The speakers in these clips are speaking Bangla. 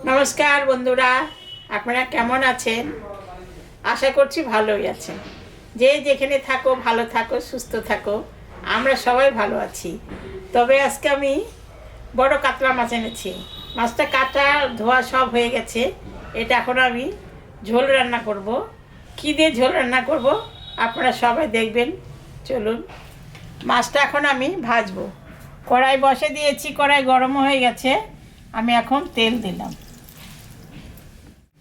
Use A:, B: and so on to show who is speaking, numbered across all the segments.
A: নমস্কার বন্ধুরা, আপনারা কেমন আছেন? আশা করছি ভালোই আছেন। যে যেখানে থাকো ভালো থাকো, সুস্থ থাকো। আমরা সবাই ভালো আছি। তবে আজকে আমি বড় কাতলা মাছ এনেছি। মাছটা কাটা ধোয়া সব হয়ে গেছে। এটা এখন আমি ঝোল রান্না করব। কী দিয়ে ঝোল রান্না করব আপনারা সবাই দেখবেন। চলুন, মাছটা এখন আমি ভাজবো। কড়াই বসে দিয়েছি, কড়াই গরম হয়ে গেছে। আমি এখন তেল দিলাম,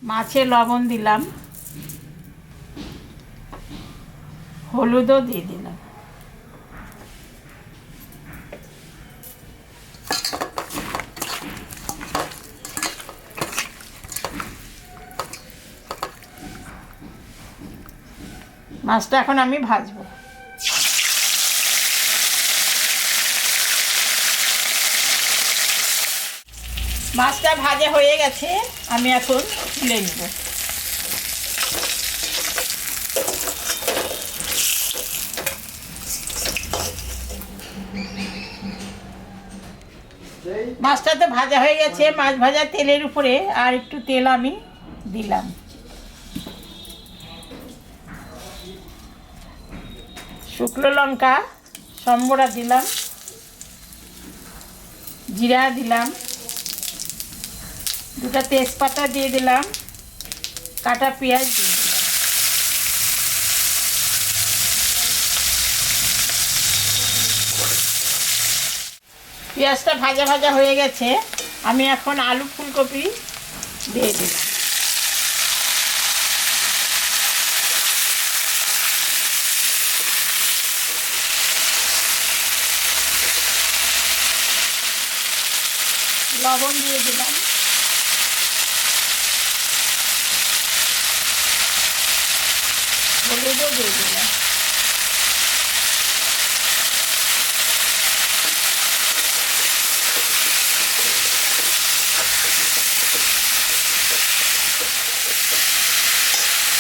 A: মাছে লবণ দিলাম, হলুদও দিয়ে দিলাম। মাছটা এখন আমি ভাজবো। মাছটা ভাজা হয়ে গেছে, আমি এখন তুলে নেব। মাছটা তো ভাজা হয়ে গেছে। মাছ ভাজা তেলের উপরে আর একটু তেল আমি দিলাম। শুকনো লঙ্কা সম্বরা দিলাম, জিরা দিলাম, দুটো তেজপাতা দিয়ে দিলাম, কাটা পেঁয়াজ দিয়ে দিলাম। পেঁয়াজটা ভাজা ভাজা হয়ে গেছে, আমি এখন আলু ফুলকপি দিয়ে দিলাম। লবণ দিয়ে দিলাম, হলুদও দিয়ে দিলাম।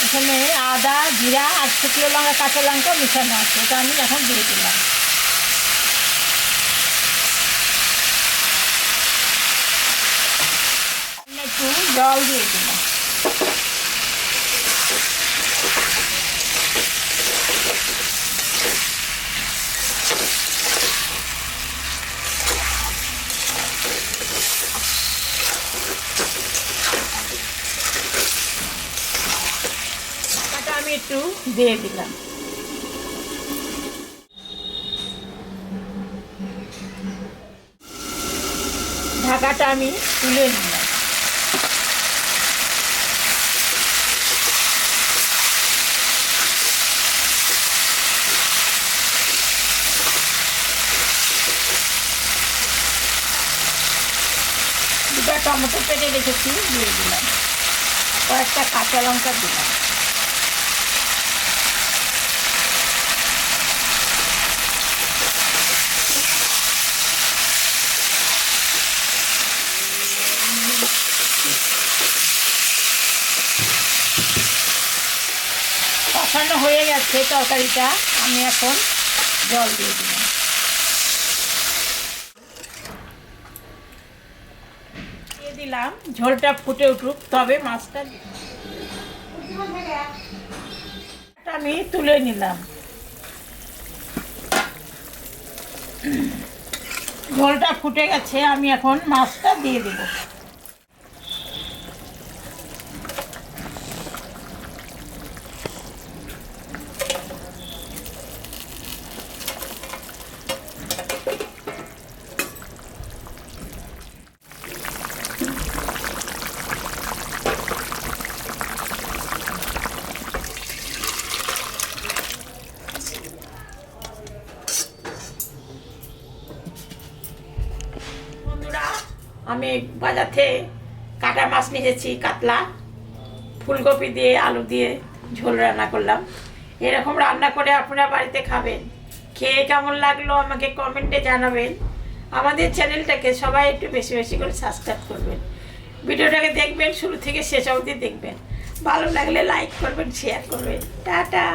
A: এখানে আদা, জিরা আর শুকনো লঙ্কা, কাঁচা লঙ্কা মিশানো আছে, এটা আমি এখন দিয়ে দিলাম। একটু জল দিয়ে দিলাম। আমি একটু দিয়ে দিলাম। ঢাকাটা আমি তুলে নিলাম। দুটো টমেটো কেটে রেখেছি, দিয়ে দিলাম। কয়েকটা কাঁচা লঙ্কা দিলাম। কষানো হয়ে গেছে তরকারিটা, আমি এখন জল দিয়ে দিলাম। দিয়ে দিলাম, ঝোলটা ফুটে উঠুক, তবে মাছটা আমি তুলে নিলাম। ঝোলটা ফুটে গেছে, আমি এখন মাছটা দিয়ে দেব। আমি বাজার থেকে কাটা মাছ নিয়েছি, কাতলা। ফুলকপি দিয়ে আলু দিয়ে ঝোল রান্না করলাম। এরকম রান্না করে আপনারা বাড়িতে খাবেন। খেয়ে কেমন লাগলো আমাকে কমেন্টে জানাবেন। আমাদের চ্যানেলটাকে সবাই একটু বেশি বেশি করে সাবস্ক্রাইব করবেন। ভিডিওটাকে দেখবেন, শুরু থেকে শেষ অবধি দেখবেন। ভালো লাগলে লাইক করবেন, শেয়ার করবেন। টাটা।